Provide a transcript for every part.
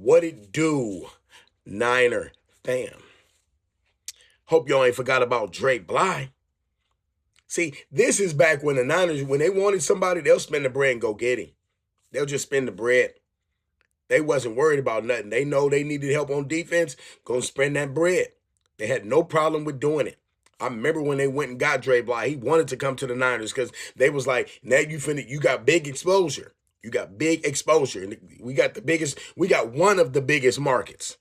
What it do, Niner fam? Hope y'all ain't forgot about Dre Bly. See, this is back when the Niners, when they wanted somebody, they'll spend the bread and go get him. They'll just spend the bread. They wasn't worried about nothing. They know they needed help on defense, go spend that bread. They had no problem with doing it. I remember when they went and got Dre Bly, he wanted to come to the Niners because they was like, now you got big exposure. You got big exposure. And we got one of the biggest markets.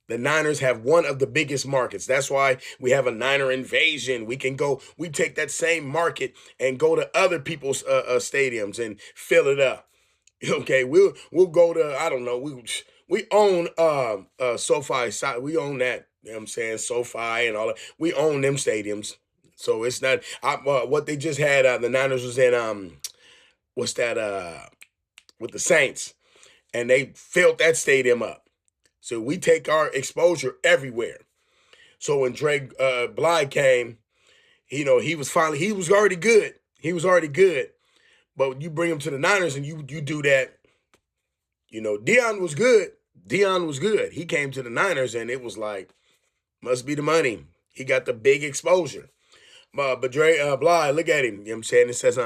The Niners have one of the biggest markets. That's why we have a Niner invasion. We take that same market and go to other people's stadiums and fill it up. Okay, we'll go to, I don't know, we own SoFi, we own that, you know what I'm saying, SoFi and all that. We own them stadiums. So it's not what they just had, the Niners was in what's that with the Saints, and they filled that stadium up. So we take our exposure everywhere. So when Dre Bly came, he was already good. He was already good. But you bring him to the Niners and you do that. Deion was good. Deion was good. He came to the Niners and it was like, must be the money. He got the big exposure. But Dre Bly, look at him. You know what I'm saying? It says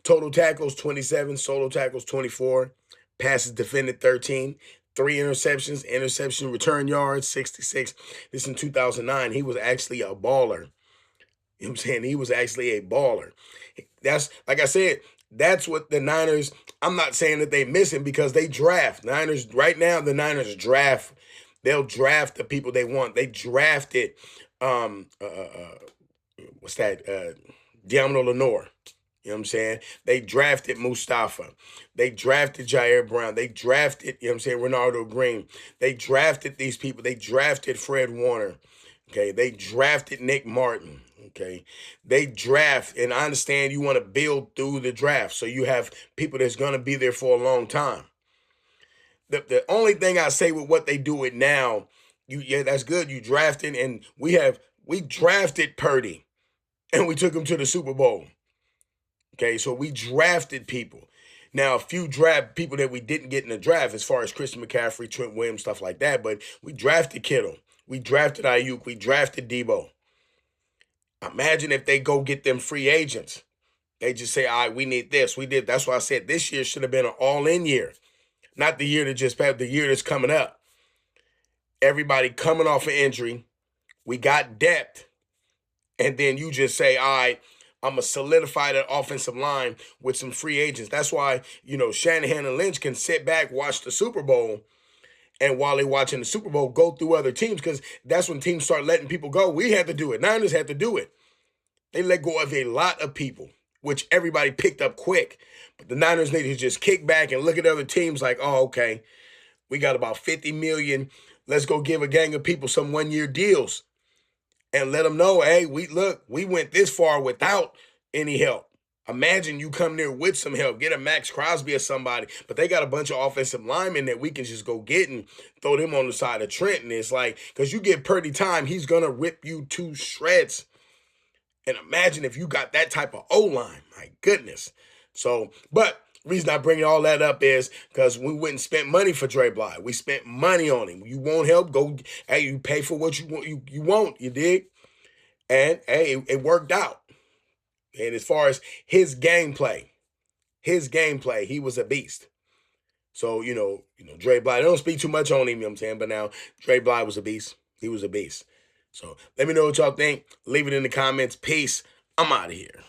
total tackles 27, solo tackles 24, passes defended 13, 3 interceptions, interception return yards 66. This in 2009. He was actually a baller. You know what I'm saying? He was actually a baller. That's, like I said, that's what the Niners, I'm not saying that they miss him because they draft. Niners, right now, the Niners draft. They'll draft the people they want. They drafted, what's that? Diamond Lenore. You know what I'm saying? They drafted Mustafa. They drafted Jair Brown. They drafted, you know what I'm saying, Renardo Green. They drafted these people. They drafted Fred Warner. Okay. They drafted Nick Martin. Okay. They draft, and I understand you want to build through the draft. So you have people that's going to be there for a long time. The only thing I say with what they do it now, that's good. You drafting, and we drafted Purdy and we took him to the Super Bowl. Okay, so we drafted people. Now, a few draft people that we didn't get in the draft, as far as Christian McCaffrey, Trent Williams, stuff like that, but we drafted Kittle. We drafted Ayuk. We drafted Debo. Imagine if they go get them free agents. They just say, all right, we need this. We did. That's why I said this year should have been an all-in year. Not the year that just passed, the year that's coming up. Everybody coming off an injury. We got depth. And then you just say, all right, I'm going to solidify that offensive line with some free agents. That's why, Shanahan and Lynch can sit back, watch the Super Bowl, and while they're watching the Super Bowl, go through other teams, because that's when teams start letting people go. We had to do it. Niners had to do it. They let go of a lot of people, which everybody picked up quick. But the Niners need to just kick back and look at other teams like, oh, okay, we got about $50 million. Let's go give a gang of people some one-year deals and let them know, hey, we went this far without any help. Imagine you come there with some help, get a Max Crosby or somebody, but they got a bunch of offensive linemen that we can just go get and throw them on the side of Trent. And it's like, because you get Purdy time, he's going to rip you to shreds. And imagine if you got that type of O-line. My goodness. So, but reason I bring all that up is because we went and spent money for Dre Bly. We spent money on him. You want help? Go, hey, you pay for what you want. You want, you dig? And, hey, it worked out. And as far as his gameplay, he was a beast. So, Dre Bly, I don't speak too much on him, you know what I'm saying? But now, Dre Bly was a beast. He was a beast. So, let me know what y'all think. Leave it in the comments. Peace. I'm out of here.